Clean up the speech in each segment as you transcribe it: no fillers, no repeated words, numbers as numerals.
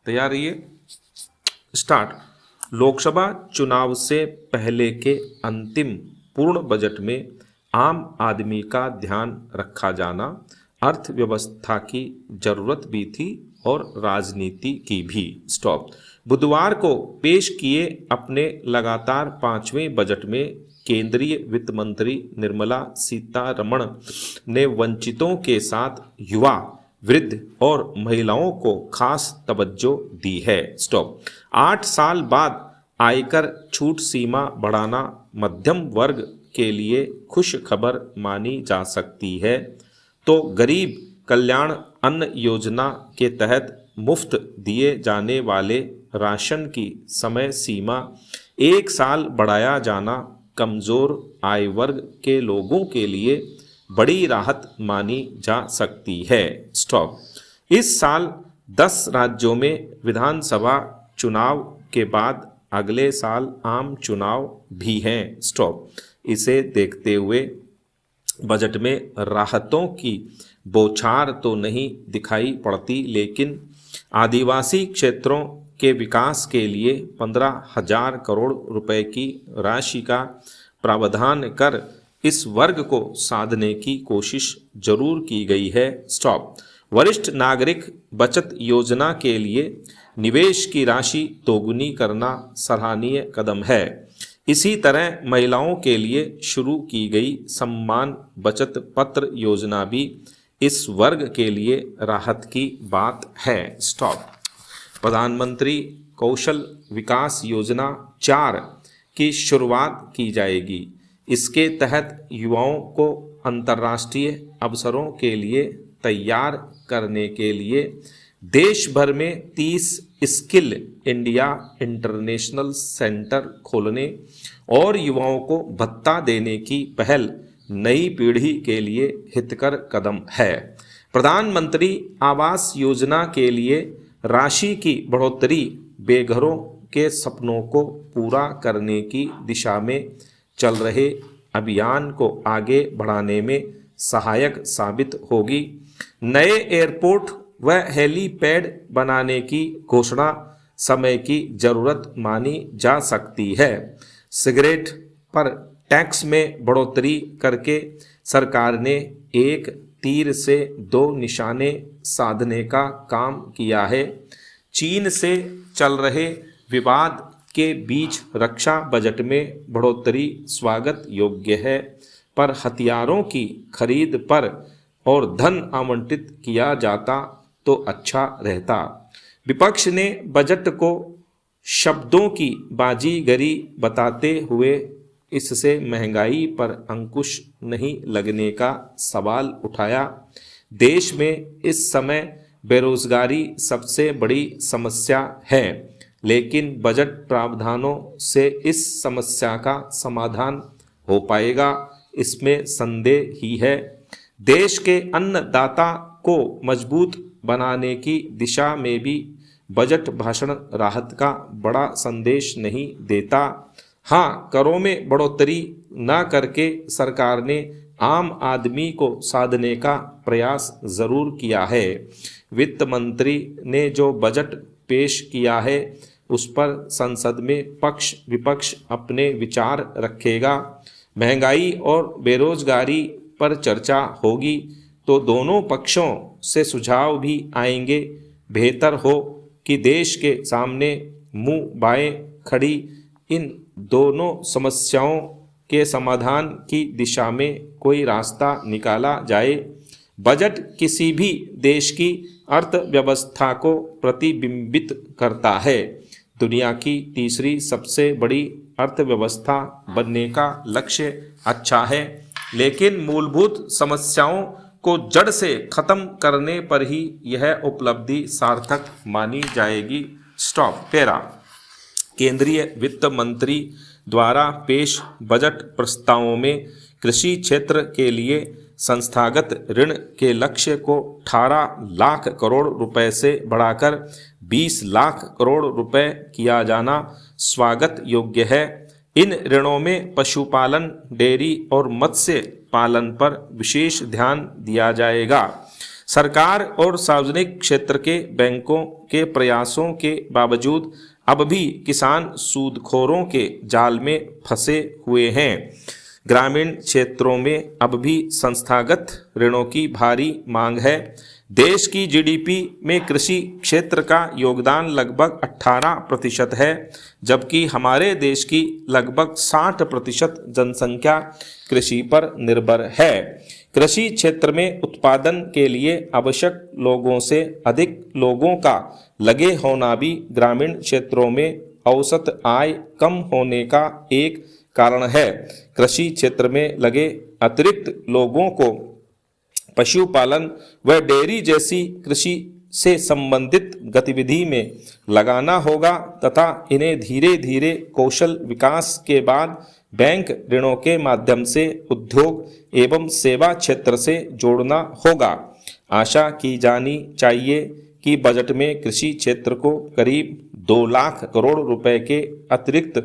तैयार रहिए। स्टार्ट। लोकसभा चुनाव से पहले के अंतिम पूर्ण बजट में आम आदमी का ध्यान रखा जाना अर्थव्यवस्था की जरूरत भी थी और राजनीति की भी। स्टॉप। बुधवार को पेश किए अपने लगातार 5वें बजट में केंद्रीय वित्त मंत्री निर्मला सीतारमण ने वंचितों के साथ युवा, वृद्ध और महिलाओं को खास तवज्जो दी है। स्टॉप। 8 साल बाद आयकर छूट सीमा बढ़ाना मध्यम वर्ग के लिए खुश खबर मानी जा सकती है, तो गरीब कल्याण अन्न योजना के तहत मुफ्त दिए जाने वाले राशन की समय सीमा 1 साल बढ़ाया जाना कमज़ोर आय वर्ग के लोगों के लिए बड़ी राहत मानी जा सकती है। स्टॉप। इस साल 10 राज्यों में विधानसभा चुनाव के बाद अगले साल आम चुनाव भी हैं। स्टॉप। इसे देखते हुए बजट में राहतों की बौछार तो नहीं दिखाई पड़ती, लेकिन आदिवासी क्षेत्रों के विकास के लिए 15,000 करोड़ रुपए की राशि का प्रावधान कर इस वर्ग को साधने की कोशिश जरूर की गई है। स्टॉप। वरिष्ठ नागरिक बचत योजना के लिए निवेश की राशि दोगुनी करना सराहनीय कदम है। इसी तरह महिलाओं के लिए शुरू की गई सम्मान बचत पत्र योजना भी इस वर्ग के लिए राहत की बात है। स्टॉप। प्रधानमंत्री कौशल विकास योजना 4 की शुरुआत की जाएगी। इसके तहत युवाओं को अंतर्राष्ट्रीय अवसरों के लिए तैयार करने के लिए देश भर में 30 स्किल इंडिया इंटरनेशनल सेंटर खोलने और युवाओं को भत्ता देने की पहल नई पीढ़ी के लिए हितकर कदम है। प्रधानमंत्री आवास योजना के लिए राशि की बढ़ोतरी बेघरों के सपनों को पूरा करने की दिशा में चल रहे अभियान को आगे बढ़ाने में सहायक साबित होगी। नए एयरपोर्ट व हेलीपैड बनाने की घोषणा समय की जरूरत मानी जा सकती है। सिगरेट पर टैक्स में बढ़ोतरी करके सरकार ने एक तीर से 2 निशाने साधने का काम किया है। चीन से चल रहे विवाद के बीच रक्षा बजट में बढ़ोतरी स्वागत योग्य है, पर हथियारों की खरीद पर और धन आवंटित किया जाता तो अच्छा रहता। विपक्ष ने बजट को शब्दों की बाजीगरी बताते हुए इससे महंगाई पर अंकुश नहीं लगने का सवाल उठाया। देश में इस समय बेरोजगारी सबसे बड़ी समस्या है, लेकिन बजट प्रावधानों से इस समस्या का समाधान हो पाएगा, इसमें संदेह ही है। देश के अन्नदाता को मजबूत बनाने की दिशा में भी बजट भाषण राहत का बड़ा संदेश नहीं देता। हाँ, करों में बढ़ोतरी न करके सरकार ने आम आदमी को साधने का प्रयास जरूर किया है। वित्त मंत्री ने जो बजट पेश किया है उस पर संसद में पक्ष विपक्ष अपने विचार रखेगा। महंगाई और बेरोजगारी पर चर्चा होगी तो दोनों पक्षों से सुझाव भी आएंगे। बेहतर हो कि देश के सामने मुंह बाएं खड़ी इन दोनों समस्याओं के समाधान की दिशा में कोई रास्ता निकाला जाए। बजट किसी भी देश की अर्थव्यवस्था को प्रतिबिंबित करता है। दुनिया की तीसरी सबसे बड़ी अर्थव्यवस्था बनने का लक्ष्य अच्छा है, लेकिन मूलभूत समस्याओं को जड़ से खत्म करने पर ही यह उपलब्धि सार्थक मानी जाएगी। स्टॉप। पैरा। केंद्रीय वित्त मंत्री द्वारा पेश बजट प्रस्तावों में कृषि क्षेत्र के लिए संस्थागत ऋण के लक्ष्य को 18 लाख करोड़ रुपए से बढ़ाकर 20 लाख करोड़ रुपए किया जाना स्वागत योग्य है। इन ऋणों में पशुपालन, डेयरी और मत्स्य पालन पर विशेष ध्यान दिया जाएगा। सरकार और सार्वजनिक क्षेत्र के बैंकों के प्रयासों के बावजूद अब भी किसान सूदखोरों के जाल में फंसे हुए हैं। ग्रामीण क्षेत्रों में अब भी संस्थागत ऋणों की भारी मांग है। देश की जीडीपी में कृषि क्षेत्र का योगदान लगभग 18% है, जबकि हमारे देश की लगभग 60% जनसंख्या कृषि पर निर्भर है। कृषि क्षेत्र में उत्पादन के लिए आवश्यक लोगों से अधिक लोगों का लगे होना भी ग्रामीण क्षेत्रों में औसत आय कम होने का एक कारण है। कृषि क्षेत्र में लगे अतिरिक्त लोगों को पशुपालन व डेयरी जैसी कृषि से संबंधित गतिविधि में लगाना होगा तथा इन्हें धीरे धीरे कौशल विकास के बाद बैंक ऋणों के माध्यम से उद्योग एवं सेवा क्षेत्र से जोड़ना होगा। आशा की जानी चाहिए कि बजट में कृषि क्षेत्र को करीब 2 लाख करोड़ रुपए के अतिरिक्त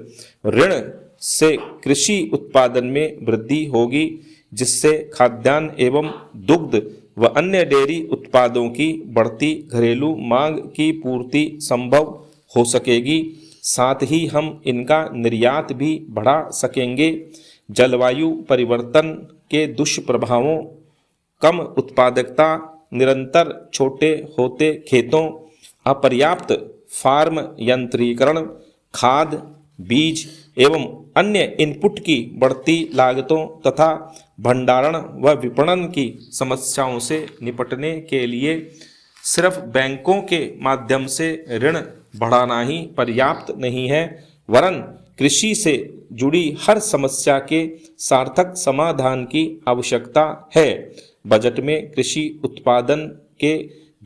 ऋण से कृषि उत्पादन में वृद्धि होगी, जिससे खाद्यान्न एवं दुग्ध व अन्य डेयरी उत्पादों की बढ़ती घरेलू मांग की पूर्ति संभव हो सकेगी। साथ ही हम इनका निर्यात भी बढ़ा सकेंगे। जलवायु परिवर्तन के दुष्प्रभावों, कम उत्पादकता, निरंतर छोटे होते खेतों, अपर्याप्त फार्म यंत्रीकरण, खाद, बीज एवं अन्य इनपुट की बढ़ती लागतों तथा भंडारण व विपणन की समस्याओं से निपटने के लिए सिर्फ बैंकों के माध्यम से ऋण बढ़ाना ही पर्याप्त नहीं है, वरन कृषि से जुड़ी हर समस्या के सार्थक समाधान की आवश्यकता है। बजट में कृषि उत्पादन के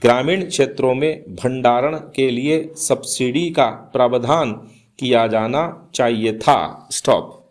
ग्रामीण क्षेत्रों में भंडारण के लिए सब्सिडी का प्रावधान किया जाना चाहिए था। स्टॉप।